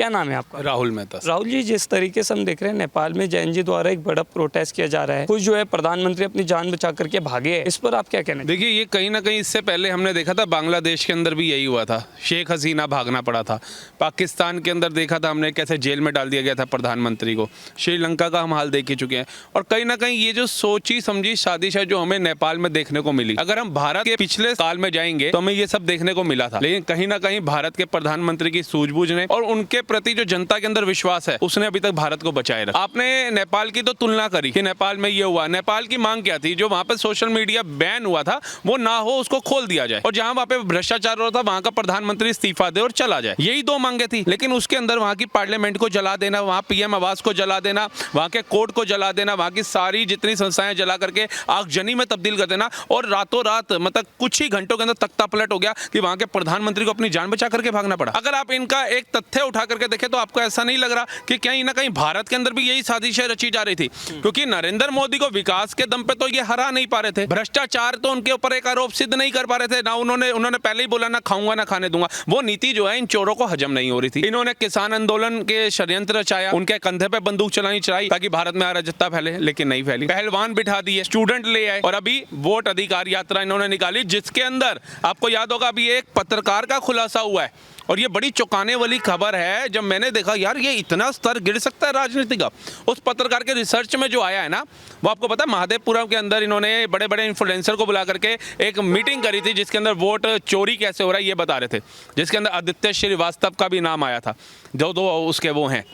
क्या नाम है आपका? राहुल मेहता। राहुल जी, जिस तरीके से हम देख रहे हैं नेपाल में जैन जी द्वारा एक बड़ा प्रोटेस्ट किया जा रहा है, कुछ जो है प्रधानमंत्री अपनी जान बचा करके भागे हैं, इस पर आप क्या कहना? देखिए, ये कहीं ना कहीं इससे पहले हमने देखा था बांग्लादेश के अंदर भी यही हुआ था, शेख हसीना भागना पड़ा था। पाकिस्तान के अंदर देखा था हमने कैसे जेल में डाल दिया गया था प्रधानमंत्री को। श्रीलंका का हम हाल देख ही चुके हैं। और कहीं ना कहीं ये जो सोची समझी साजिश है जो हमें नेपाल में देखने को मिली, अगर हम भारत के पिछले साल में जाएंगे तो हमें ये सब देखने को मिला था। लेकिन कहीं ना कहीं भारत के प्रधानमंत्री की सूझबूझ ने और उनके प्रति जो जनता के अंदर विश्वास है उसने अभी तक भारत को बचाए रखा। आपने नेपाल की तो तुलना करी कि नेपाल में ये हुआ। नेपाल की मांग क्या थी? जो वहां पे सोशल मीडिया बैन हुआ था वो ना हो, उसको खोल दिया जाए, और जहां वहां पे भ्रष्टाचार हो रहा था वहां का प्रधानमंत्री इस्तीफा दे और चला जाए। यही दो मांगे थी। लेकिन उसके अंदर वहां की पार्लियामेंट को जला देना, वहां पीएम आवास को जला देना, वहां के कोर्ट को जला देना, वहां की सारी जितनी संस्थाएं जला करके आगजनी में तब्दील कर देना, और रातों रात मतलब कुछ ही घंटों के अंदर तख्ता पलट हो गया कि वहां के प्रधानमंत्री को अपनी जान बचा करके भागना पड़ा। अगर आप इनका एक तथ्य उठा करके देखें तो आपको ऐसा नहीं लग रहा कि कहीं ना कहीं भारत के अंदर भी यही साजिशें रची जा रही थी? क्योंकि नरेंद्र मोदी को विकास के दम पे तो ये हरा नहीं पा रहे थे, भ्रष्टाचार तो उनके ऊपर एक आरोप सिद्ध नहीं कर पा रहे थे ना। उन्होंने पहले ही बोला ना खाऊंगा ना खाने दूंगा। वो नीति जो है इन चोरों को हजम नहीं हो रही थी। इन्होंने किसान आंदोलन के षड्यंत्र रचाया, उनके कंधे पे बंदूक चलाई ताकि भारत में अराजकता फैले, लेकिन नहीं फैली। पहलवान बिठा दिए, स्टूडेंट ले आए, और अभी वोट अधिकार यात्रा इन्होंने निकाली, जिसके अंदर आपको याद होगा अभी एक पत्रकार का खुलासा हुआ है। और ये बड़ी चौंकाने वाली खबर है। जब मैंने देखा यार ये इतना स्तर गिर सकता है राजनीति का, उस पत्रकार के रिसर्च में जो आया है ना, वो आपको पता है महादेवपुरम के अंदर इन्होंने बड़े बड़े इन्फ्लुएंसर को बुला करके एक मीटिंग करी थी जिसके अंदर वोट चोरी कैसे हो रहा है ये बता रहे थे, जिसके अंदर आदित्य श्रीवास्तव का भी नाम आया था, जो दो उसके वो हैं,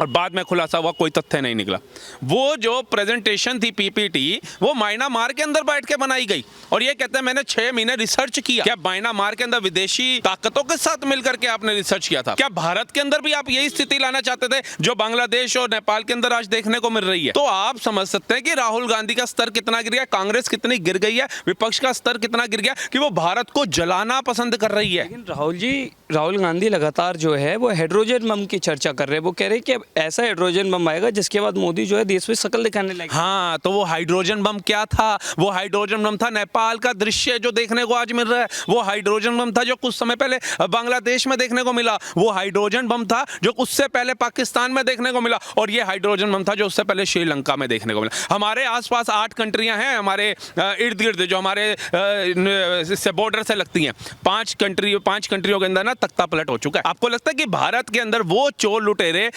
और बाद में खुलासा हुआ कोई तथ्य नहीं निकला। वो जो प्रेजेंटेशन थी पीपीटी, वो म्यांमार के अंदर बैठ के बनाई गई, और ये कहते हैं मैंने 6 महीने रिसर्च किया। क्या म्यांमार के अंदर विदेशी ताकतों के साथ मिलकर के आपने रिसर्च किया था? क्या भारत के अंदर भी आप यही स्थिति लाना चाहते थे जो बांग्लादेश और नेपाल के अंदर आज देखने को मिल रही है? तो आप समझ सकते हैं कि राहुल गांधी का स्तर कितना गिर गया, कांग्रेस कितनी गिर गई है, विपक्ष का स्तर कितना गिर गया कि वो भारत को जलाना पसंद कर रही है। लेकिन राहुल गांधी लगातार जो है वो हाइड्रोजन बम की चर्चा कर रहे हैं। वो कह रहे हैं कि अब ऐसा हाइड्रोजन बम आएगा जिसके बाद मोदी जो है देश में शकल दिखाने लगे। हाँ, तो वो हाइड्रोजन बम क्या था? वो हाइड्रोजन बम था नेपाल का दृश्य जो देखने को आज मिल रहा है। वो हाइड्रोजन बम था जो कुछ समय पहले बांग्लादेश में देखने को मिला। वो हाइड्रोजन बम था जो उससे पहले पाकिस्तान में देखने को मिला, और ये हाइड्रोजन बम था जो उससे पहले श्रीलंका में देखने को मिला। हमारे आसपास 8 कंट्रियां हैं हमारे इर्द गिर्द जो हमारे से बॉर्डर से लगती हैं। 5 कंट्रियों के अंदर ना तख्ता पलट हो चुका है। आपको लगता है कि भारत के अंदर वो चोर लुटेरे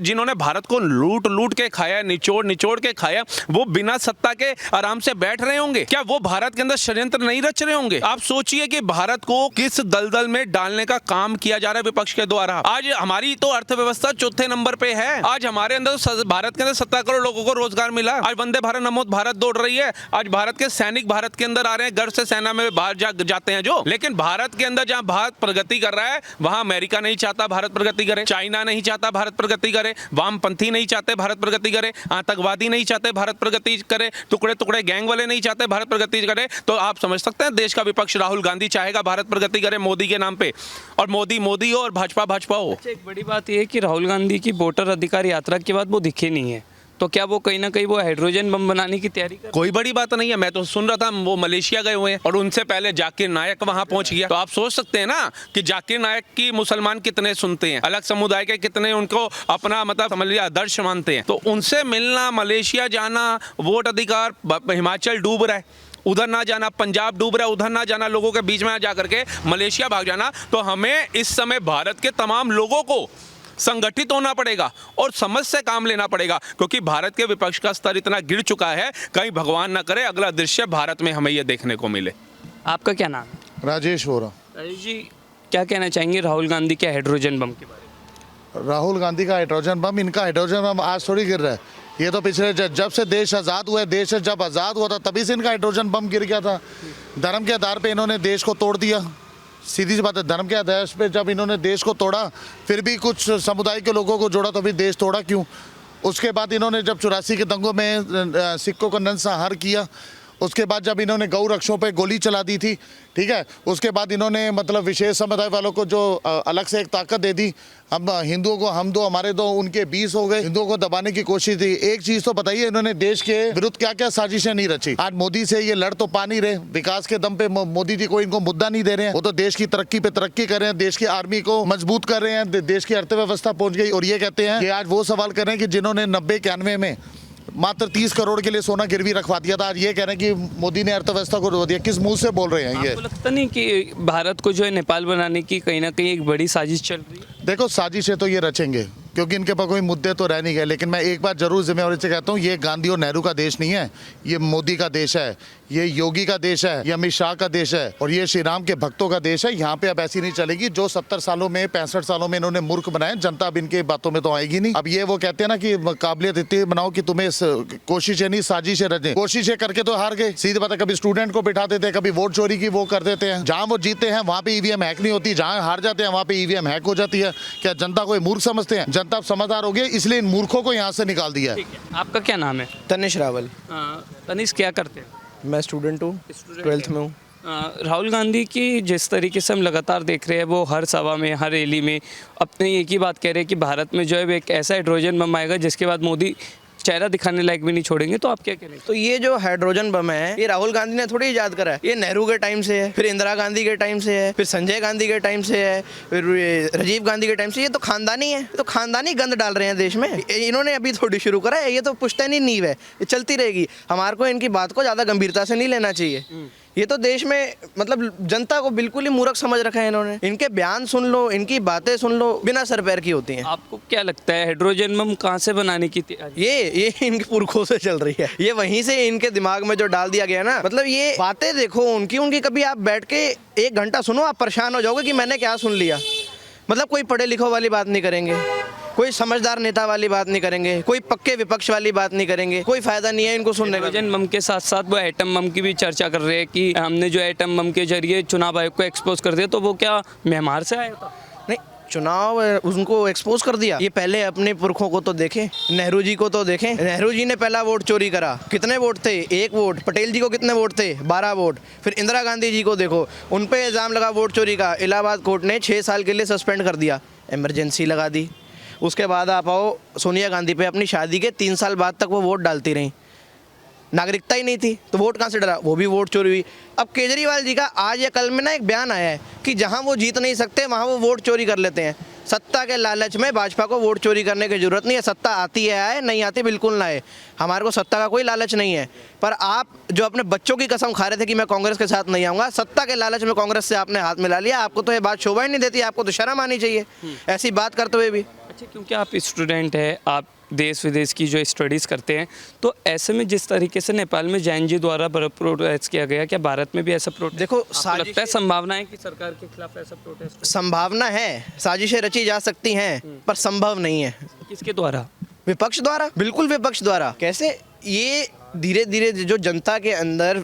जिन्होंने भारत को लूट के खाया, निचोड़ के खाया, वो बिना सत्ता के आराम से बैठ रहे होंगे? क्या वो भारत के अंदर षड्यंत्र नहीं रच रहे होंगे? आप सोचिए कि भारत को किस दलदल में डालने का काम किया जा रहा है विपक्ष के द्वारा। आज हमारी तो अर्थव्यवस्था 4थे नंबर पे है। आज हमारे अंदर भारत के अंदर 17 करोड़ लोगों को रोजगार मिला। आज वंदे भारत नमोद भारत दौड़ रही है। आज भारत के सैनिक भारत के अंदर आ रहे हैं, घर से सेना में बाहर जाते हैं जो। लेकिन भारत के अंदर जहां भारत प्रगति कर रहा है वहां अमेरिका नहीं चाहता भारत प्रगति करे, चाइना नहीं चाहता भारत प्रगति करे, वामपंथी नहीं चाहते भारत प्रगति करे, आतंकवादी नहीं चाहते भारत प्रगति करे, टुकड़े टुकड़े गैंग वाले नहीं चाहते भारत प्रगति करे। तो आप समझ सकते हैं देश का विपक्ष राहुल गांधी चाहेगा भारत प्रगति करे मोदी के नाम पे, और मोदी हो और भाजपा हो। अच्छा, एक बड़ी बात यह है कि राहुल गांधी की वोटर अधिकार यात्रा के बाद वो दिखे नहीं है, तो क्या वो कहीं ना कहीं वो हाइड्रोजन बम बनाने की तैयारी कर? कोई बड़ी बात नहीं है। मैं तो सुन रहा था वो मलेशिया गए हुए हैं, और उनसे पहले जाकिर नायक वहां पहुंच गया। तो आप सोच सकते हैं ना कि जाकिर नायक की मुसलमान कितने सुनते हैं, अलग समुदाय के कितने उनको अपना मतलब समझ लिया आदर्श मानते हैं। तो उनसे मिलना, मलेशिया जाना, वोट अधिकार, हिमाचल डूब रहा है उधर ना जाना, पंजाब डूब रहा है उधर ना जाना, लोगों के बीच में जाकर के मलेशिया भाग जाना। तो हमें इस समय भारत के तमाम लोगों को संगठित होना पड़ेगा और समझ से काम लेना पड़ेगा, क्योंकि भारत के विपक्ष का स्तर इतना गिर चुका है, कहीं भगवान ना करे अगला दृश्य भारत में हमें यह देखने को मिले। आपका क्या नाम है? राजेश हो रहा। राजेश जी, क्या कहना चाहेंगे राहुल गांधी के हाइड्रोजन बम के बारे में? राहुल गांधी का हाइड्रोजन बम, इनका हाइड्रोजन बम आज थोड़ी गिर रहा है। ये तो पिछले जब से देश आज़ाद हुआ है, देश जब आज़ाद हुआ था तभी से इनका हाइड्रोजन बम गिर गया था। धर्म के आधार पर इन्होंने देश को तोड़ दिया। सीधी सी बात है, धर्म के आधार पे जब इन्होंने देश को तोड़ा, फिर भी कुछ समुदाय के लोगों को जोड़ा, तो भी देश तोड़ा क्यों? उसके बाद इन्होंने जब 84 के दंगों में सिखों का नरसंहार किया, उसके बाद जब इन्होंने गौ रक्षों पे गोली चला दी थी, ठीक है, उसके बाद इन्होंने मतलब विशेष समुदाय वालों को जो अलग से एक ताकत दे दी। हम हिंदुओं को हम दो हमारे दो उनके 20 हो गए, हिंदुओं को दबाने की कोशिश थी। एक चीज तो बताइए, इन्होंने देश के विरुद्ध क्या क्या साजिशें नहीं रची। आज मोदी से ये लड़ तो पा नहीं रहे, विकास के दम पे मोदी जी को इनको मुद्दा नहीं दे रहे हैं। वो तो देश की तरक्की पे तरक्की कर रहे हैं, देश की आर्मी को मजबूत कर रहे हैं, देश की अर्थव्यवस्था पहुंच गई। और ये कहते हैं कि आज वो सवाल कर रहे हैं कि जिन्होंने 90-91 में मात्र 30 करोड़ के लिए सोना गिरवी रखवा दिया था, आज ये कह रहे हैं कि मोदी ने अर्थव्यवस्था को रो दिया। किस मुंह से बोल रहे हैं ये? आपको लगता नहीं कि भारत को जो है नेपाल बनाने की कहीं ना कहीं एक बड़ी साजिश चल रही है? देखो, साजिशें तो ये रचेंगे क्योंकि इनके पास कोई मुद्दे तो रह नहीं गए। लेकिन मैं एक बात जरूर जिम्मेवारी से कहता हूँ, ये गांधी और नेहरू का देश नहीं है, ये मोदी का देश है, ये योगी का देश है, ये अमित शाह का देश है और ये श्री राम के भक्तों का देश है। यहाँ पे अब ऐसी नहीं चलेगी। जो 70 सालों में 65 सालों में इन्होंने मूर्ख बनाए, जनता अब इनके बातों में तो आएगी नहीं। अब ये वो कहते हैं ना कि काबिलियत इतनी बनाओ कि तुम्हें कोशिशें नहीं साजिशें रचें। कोशिशें करके तो हार गए, सीधे बात है। कभी स्टूडेंट को बिठा देते हैं, कभी वोट चोरी की वो कर देते हैं। जहाँ वो जीते हैं वहाँ पे ईवीएम हैक नहीं होती, जहाँ हार जाते हैं वहाँ पे ईवीएम हैक हो जाती है। क्या जनता को मूर्ख समझते हैं? जनता अब समझदार हो गई, इसलिए इन मूर्खों को यहाँ से निकाल दिया है। ठीक है, आपका क्या नाम है? तनिष रावल। तनिष, क्या करते हैं? मैं स्टूडेंट हूँ, 12th में हूँ। राहुल गांधी की जिस तरीके से हम लगातार देख रहे हैं, वो हर सभा में, हर रैली में अपने एक ही बात कह रहे हैं कि भारत में जो है एक ऐसा हाइड्रोजन बम आएगा जिसके बाद मोदी चेहरा दिखाने लायक भी नहीं छोड़ेंगे। तो आप क्या कह रहे हैं? तो ये जो हाइड्रोजन बम है, ये राहुल गांधी ने थोड़ी ईजाद करा है। ये नेहरू के टाइम से है, फिर इंदिरा गांधी के टाइम से है, फिर संजय गांधी के टाइम से है, फिर राजीव गांधी के टाइम से। ये तो खानदानी है, तो खानदानी गंद डाल रहे हैं देश में। इन्होंने अभी थोड़ी शुरू करा है, ये तो पुश्तैनी नींव है, ये चलती रहेगी। हमारे को इनकी बात को ज़्यादा गंभीरता से नहीं लेना चाहिए। ये तो देश में मतलब जनता को बिल्कुल ही मूर्ख समझ रखा है इन्होंने। इनके बयान सुन लो, इनकी बातें सुन लो, बिना सर पैर की होती हैं। आपको क्या लगता है हाइड्रोजन बम कहाँ से बनाने की ये इनके पुरखों से चल रही है। ये वहीं से इनके दिमाग में जो डाल दिया गया ना, मतलब ये बातें देखो उनकी कभी आप बैठ के 1 घंटा सुनो, आप परेशान हो जाओगे कि मैंने क्या सुन लिया। मतलब कोई पढ़े लिखो वाली बात नहीं करेंगे, कोई समझदार नेता वाली बात नहीं करेंगे, कोई पक्के विपक्ष वाली बात नहीं करेंगे। कोई फायदा नहीं है इनको सुनने का। हाइड्रोजन बम के साथ साथ वो एटम बम की भी चर्चा कर रहे हैं कि हमने जो एटम बम के जरिए चुनाव आयोग को एक्सपोज कर दिया। तो वो क्या म्यांमार से आया था? नहीं, चुनाव उनको एक्सपोज कर दिया। ये पहले अपने पुरखों को तो देखें, नेहरू जी को तो देखें। नेहरू जी ने पहला वोट चोरी करा, कितने वोट थे? 1 वोट। पटेल जी को कितने वोट थे? 12 वोट। फिर इंदिरा गांधी जी को देखो, उन पे इल्ज़ाम लगा वोट चोरी का, इलाहाबाद कोर्ट ने 6 साल के लिए सस्पेंड कर दिया, इमरजेंसी लगा दी। उसके बाद आप आओ सोनिया गांधी पे, अपनी शादी के 3 साल बाद तक वो वोट डालती रहीं, नागरिकता ही नहीं थी तो वोट कहाँ से डरा? वो भी वोट चोरी हुई। अब केजरीवाल जी का आज या कल में ना एक बयान आया है कि जहाँ वो जीत नहीं सकते वहाँ वो वोट चोरी कर लेते हैं। सत्ता के लालच में भाजपा को वोट चोरी करने की जरूरत नहीं है। सत्ता आती है आए, नहीं आती बिल्कुल ना आए। हमारे को सत्ता का कोई लालच नहीं है। पर आप जो अपने बच्चों की कसम खा रहे थे कि मैं कांग्रेस के साथ नहीं आऊँगा, सत्ता के लालच में कांग्रेस से आपने हाथ मिला लिया। आपको तो ये बात शोभा ही नहीं देती, आपको तो शर्म आनी चाहिए ऐसी बात करते हुए भी। अच्छा, क्योंकि आप स्टूडेंट हैं, आप देश विदेश की जो स्टडीज़ करते हैं, तो ऐसे में जिस तरीके से नेपाल में जैन जी द्वारा प्रोटेस्ट किया गया, क्या भारत में भी ऐसा प्रोटेस्ट? देखो, आपको लगता है संभावना है कि सरकार के खिलाफ ऐसा प्रोटेस्ट? संभावना है, साजिशें रची जा सकती हैं, पर संभव नहीं है। किसके द्वारा? विपक्ष द्वारा, बिल्कुल विपक्ष द्वारा। कैसे? ये धीरे धीरे जो जनता के अंदर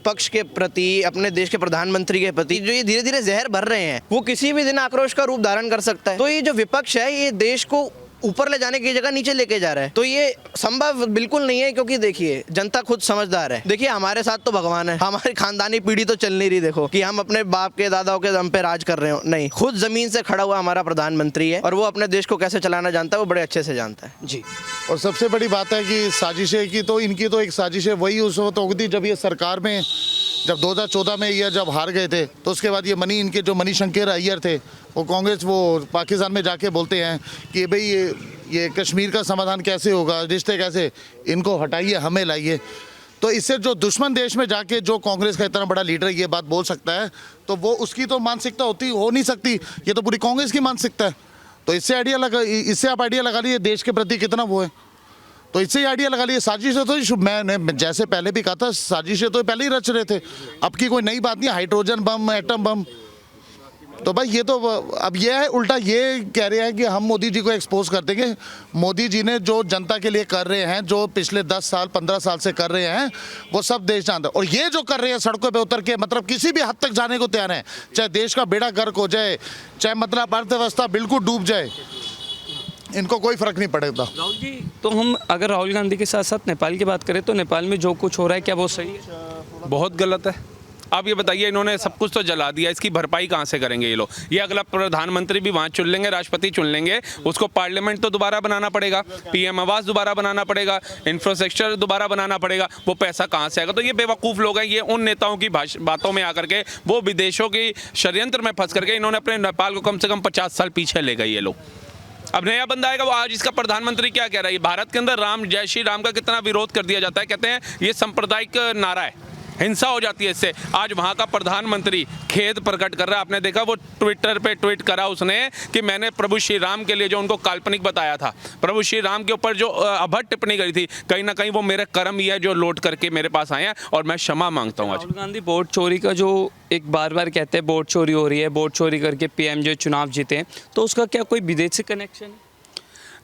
पक्ष के प्रति, अपने देश के प्रधानमंत्री के प्रति जो ये धीरे धीरे जहर भर रहे हैं, वो किसी भी दिन आक्रोश का रूप धारण कर सकता है। तो ये जो विपक्ष है, ये देश को ऊपर ले जाने की जगह नीचे लेके जा रहा है। तो ये संभव बिल्कुल नहीं है, क्योंकि देखिए जनता खुद समझदार है। देखिए हमारे साथ तो भगवान है, हमारी खानदानी पीढ़ी तो चल नहीं रही। देखो कि हम अपने बाप के दादाओं के दम पे राज कर रहे हो, नहीं, खुद जमीन से खड़ा हुआ हमारा प्रधानमंत्री है और वो अपने देश को कैसे चलाना जानता है, वो बड़े अच्छे से जानता है जी। और सबसे बड़ी बात है कि साजिशें की तो इनकी तो एक साजिश है, वही उस वक्त होगी थी जब ये सरकार में, जब 2014 में ये जब हार गए थे, तो उसके बाद ये इनके जो मनीशंकर अय्यर थे, वो कांग्रेस वो पाकिस्तान में जाके बोलते हैं कि भाई ये कश्मीर का समाधान कैसे होगा, रिश्ते कैसे, इनको हटाइए, हमें लाइए। तो इससे जो दुश्मन देश में जाके जो कांग्रेस का इतना बड़ा लीडर ये बात बोल सकता है, तो वो उसकी तो मानसिकता हो नहीं सकती, ये तो पूरी कांग्रेस की मानसिकता है। तो इससे आप आइडिया लगा लीजिए देश के प्रति कितना वो है। तो इससे ही आइडिया लगा लिए। साजिशें तो मैंने जैसे पहले भी कहा था, साजिशें तो पहले ही रच रहे थे, अब की कोई नई बात नहीं। हाइड्रोजन बम, एटम बम, तो भाई ये तो अब ये है, उल्टा ये कह रहे हैं कि हम मोदी जी को एक्सपोज कर देंगे। मोदी जी ने जो जनता के लिए कर रहे हैं, जो पिछले 10 साल 15 साल से कर रहे हैं, वो सब देश जानता है। और ये जो कर रहे हैं सड़कों पे उतर के, मतलब किसी भी हद तक जाने को तैयार है, चाहे देश का बेड़ा गर्क हो जाए, चाहे मतलब अर्थव्यवस्था बिल्कुल डूब जाए, इनको कोई फर्क नहीं पड़ेगा। राहुल जी, तो हम अगर राहुल गांधी के साथ साथ नेपाल की बात करें, तो नेपाल में जो कुछ हो रहा है क्या वो सही है? बहुत गलत है। आप ये बताइए, इन्होंने सब कुछ तो जला दिया, इसकी भरपाई कहाँ से करेंगे ये लोग? ये अगला प्रधानमंत्री भी वहाँ चुन लेंगे, राष्ट्रपति चुन लेंगे, उसको पार्लियामेंट तो दोबारा बनाना पड़ेगा, पीएम आवास दोबारा बनाना पड़ेगा, इंफ्रास्ट्रक्चर दोबारा बनाना पड़ेगा, वो पैसा कहाँ से आएगा? तो ये बेवकूफ़ लोग हैं, ये उन नेताओं की बातों में आकर के वो विदेशों की षड्यंत्र में फंस करके इन्होंने अपने नेपाल को कम से कम 50 साल पीछे ले गए ये लोग। अब नया बंदा आएगा, वो आज इसका प्रधानमंत्री क्या कह रहा है? भारत के अंदर राम, जय श्री राम का कितना विरोध कर दिया जाता है, कहते हैं ये सांप्रदायिक नारा है, हिंसा हो जाती है इससे। आज वहाँ का प्रधानमंत्री खेद प्रकट कर रहा है। आपने देखा वो ट्विटर पे ट्वीट करा उसने कि मैंने प्रभु श्री राम के लिए जो उनको काल्पनिक बताया था, प्रभु श्री राम के ऊपर जो अभद्र टिप्पणी करी थी, कहीं ना कहीं वो मेरे कर्म ही है जो लौट करके मेरे पास आए हैं और मैं क्षमा मांगता हूँ। आज राहुल गांधी वोट चोरी का जो एक बार बार कहते हैं वोट चोरी हो रही है, वोट चोरी करके पीएम जो चुनाव जीते हैं, तो उसका क्या कोई विदेश से कनेक्शन है?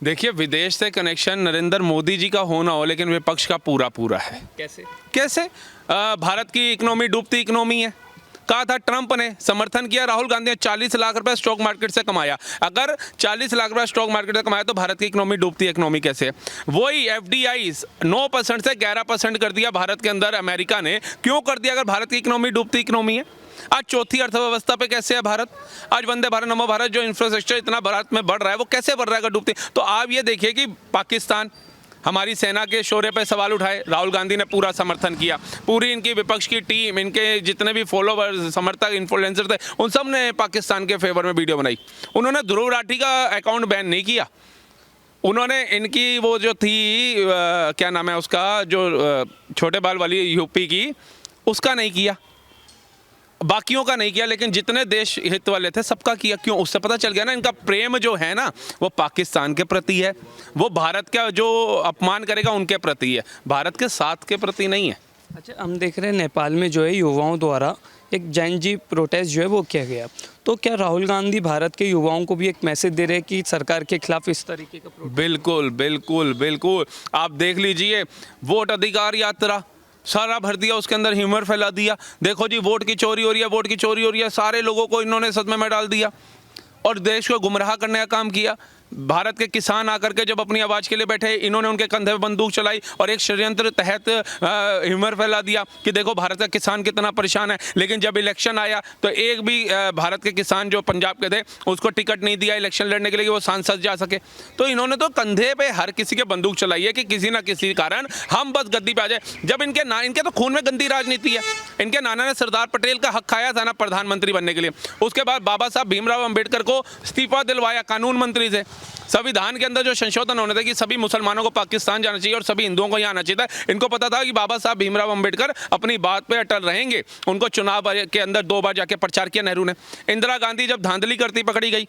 देखिए, विदेश से कनेक्शन नरेंद्र मोदी जी का होना हो, लेकिन विपक्ष का पूरा पूरा है। कैसे? कैसे? भारत की इकोनॉमी डूबती इकोनॉमी है। कहा था ट्रंप ने, समर्थन किया राहुल गांधी ने, 40 लाख रुपए स्टॉक मार्केट से कमाया। अगर 40 लाख रुपए स्टॉक मार्केट से कमाया तो भारत की इकोनॉमी डूबती इकोनॉमी कैसे है? वही FDI 9% से 11% कर दिया भारत के अंदर अमेरिका ने। क्यों कर दिया अगर भारत की इकोनॉमी डूबती इकोनॉमी है? आज चौथी अर्थव्यवस्था पे कैसे है भारत? आज वंदे भारत, नमो भारत जो इंफ्रास्ट्रक्चर इतना भारत में बढ़ रहा है, वो कैसे बढ़ रहा है अगर डूबती? तो आप ये देखिए कि पाकिस्तान हमारी सेना के शौर्य पे सवाल उठाए, राहुल गांधी ने पूरा समर्थन किया। पूरी इनकी विपक्ष की टीम, इनके जितने भी फॉलोवर्स, समर्थक, इन्फ्लुएंसर थे, उन सब ने पाकिस्तान के फेवर में वीडियो बनाई। उन्होंने ध्रुव राठी का अकाउंट बैन नहीं किया। उन्होंने इनकी वो जो थी क्या नाम है उसका, जो छोटे बाल वाली यूपी की, उसका नहीं किया, बाकियों का नहीं किया, लेकिन जितने देश हित वाले थे सबका किया। क्यों? उससे पता चल गया ना इनका प्रेम जो है ना वो पाकिस्तान के प्रति है, वो भारत का जो अपमान करेगा उनके प्रति है, भारत के साथ के प्रति नहीं है। अच्छा, हम देख रहे हैं नेपाल में जो है युवाओं द्वारा एक जैन जी प्रोटेस्ट जो है वो किया गया, तो क्या राहुल गांधी भारत के युवाओं को भी एक मैसेज दे रहे हैं कि सरकार के खिलाफ इस तरीके का प्रोटेस्ट? बिल्कुल बिल्कुल बिल्कुल। आप देख लीजिए, वोट अधिकार यात्रा सारा भर दिया, उसके अंदर ह्यूमर फैला दिया। देखो जी, वोट की चोरी हो रही है, वोट की चोरी हो रही है, सारे लोगों को इन्होंने सदमे में डाल दिया और देश को गुमराह करने का काम किया। भारत के किसान आकर के जब अपनी आवाज़ के लिए बैठे, इन्होंने उनके कंधे पर बंदूक चलाई और एक षड्यंत्र तहत ह्यूमर फैला दिया कि देखो भारत का किसान कितना परेशान है। लेकिन जब इलेक्शन आया तो एक भी भारत के किसान जो पंजाब के थे उसको टिकट नहीं दिया इलेक्शन लड़ने के लिए कि वो सांसद जा सके। तो इन्होंने तो कंधे पे हर किसी के बंदूक चलाई है कि किसी ना किसी कारण हम बस गद्दी पे आ जाए। जब इनके तो खून में गंदी राजनीति है। इनके नाना ने सरदार पटेल का हक खाया था ना प्रधानमंत्री बनने के लिए, उसके बाद बाबा साहब भीमराव अम्बेडकर को इस्तीफा दिलवाया कानून मंत्री से। संविधान के अंदर जो संशोधन होने थे कि सभी मुसलमानों को पाकिस्तान जाना चाहिए और सभी हिंदुओं को यहाँ आना चाहिए था, इनको पता था कि बाबा साहब भीमराव अंबेडकर अपनी बात पे अटल रहेंगे। उनको चुनाव के अंदर 2 बार जाके प्रचार किया नेहरू ने। इंदिरा गांधी जब धांधली करती पकड़ी गई,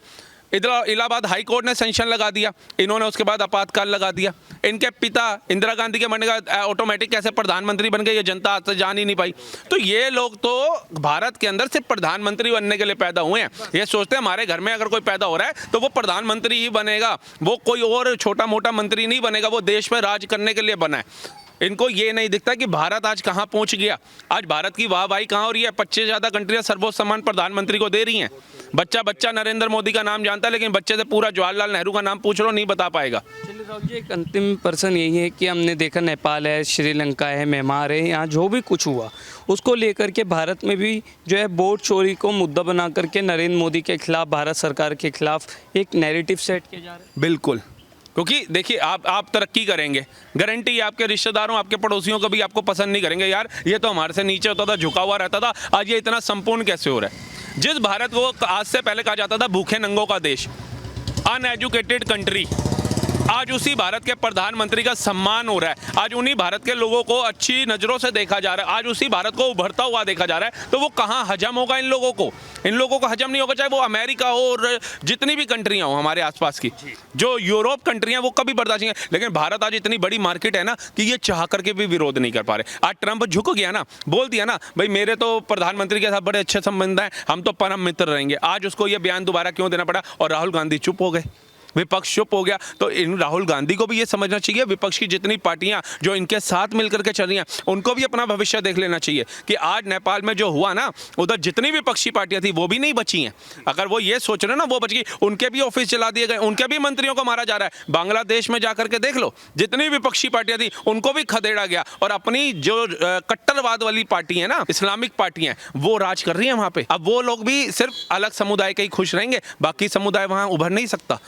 इलाहाबाद हाई कोर्ट ने सेंक्शन लगा दिया, इन्होंने उसके बाद आपातकाल लगा दिया। इनके पिता इंदिरा गांधी के मरने का ऑटोमेटिक कैसे प्रधानमंत्री बन गए, ये जनता आज तक जान ही नहीं पाई। तो ये लोग तो भारत के अंदर सिर्फ प्रधानमंत्री बनने के लिए पैदा हुए हैं। ये सोचते हैं हमारे घर में अगर कोई पैदा हो रहा है तो वो प्रधानमंत्री ही बनेगा, वो कोई और छोटा मोटा मंत्री नहीं बनेगा, वो देश पर राज करने के लिए बना है। इनको ये नहीं दिखता कि भारत आज कहाँ पहुँच गया। आज भारत की वाहवाही कहाँ हो रही है? 25 से ज़्यादा कंट्रियाँ सर्वोच्च सम्मान प्रधानमंत्री को दे रही हैं। बच्चा बच्चा नरेंद्र मोदी का नाम जानता है, लेकिन बच्चे से पूरा जवाहरलाल नेहरू का नाम पूछ लो नहीं बता पाएगा। चलिए राहुल जी, एक अंतिम पर्सन यही है कि हमने देखा नेपाल है, श्रीलंका है, म्यांमार है, यहाँ जो भी कुछ हुआ उसको लेकर के भारत में भी जो है वोट चोरी को मुद्दा बना करके नरेंद्र मोदी के खिलाफ, भारत सरकार के खिलाफ एक नैरेटिव सेट किया जा रहा है। बिल्कुल, क्योंकि देखिए आप तरक्की करेंगे, गारंटी आपके रिश्तेदारों, आपके पड़ोसियों को भी आपको पसंद नहीं करेंगे। यार ये तो हमारे से नीचे होता था, झुका हुआ रहता था, आज ये इतना संपूर्ण कैसे हो रहा है? जिस भारत को आज से पहले कहा जाता था भूखे नंगों का देश, अनएजुकेटेड कंट्री, आज उसी भारत के प्रधानमंत्री का सम्मान हो रहा है। आज उन्हीं भारत के लोगों को अच्छी नज़रों से देखा जा रहा है। आज उसी भारत को उभरता हुआ देखा जा रहा है। तो वो कहाँ हजम होगा इन लोगों को? इन लोगों को हजम नहीं होगा, चाहे वो अमेरिका हो और जितनी भी कंट्रियाँ हो हमारे आसपास की, जो यूरोप कंट्रियाँ, वो कभी बर्दाश्त नहीं है। लेकिन भारत आज इतनी बड़ी मार्केट है ना कि ये चाह करके भी विरोध नहीं कर पा रहे। आज ट्रंप झुक गया ना, बोल दिया ना भाई मेरे तो प्रधानमंत्री के साथ बड़े अच्छे संबंध हैं, हम तो परम मित्र रहेंगे। आज उसको ये बयान दोबारा क्यों देना पड़ा और राहुल गांधी चुप हो गए? विपक्ष चुप हो गया। तो इन राहुल गांधी को भी ये समझना चाहिए, विपक्ष की जितनी पार्टियां जो इनके साथ मिलकर के चल रही हैं उनको भी अपना भविष्य देख लेना चाहिए कि आज नेपाल में जो हुआ ना, उधर जितनी विपक्षी पार्टियां थी वो भी नहीं बची हैं। अगर वो ये सोच रहे ना वो बच गई, उनके भी ऑफिस चला दिए गए, उनके भी मंत्रियों को मारा जा रहा है। बांग्लादेश में जाकर के देख लो, जितनी विपक्षी पार्टियां थी उनको भी खदेड़ा गया, और अपनी जो कट्टरवाद वाली पार्टी है ना, इस्लामिक पार्टियां, वो राज कर रही है वहां पे। अब वो लोग भी सिर्फ अलग समुदाय के ही खुश रहेंगे, बाकी समुदाय वहां उभर नहीं सकता।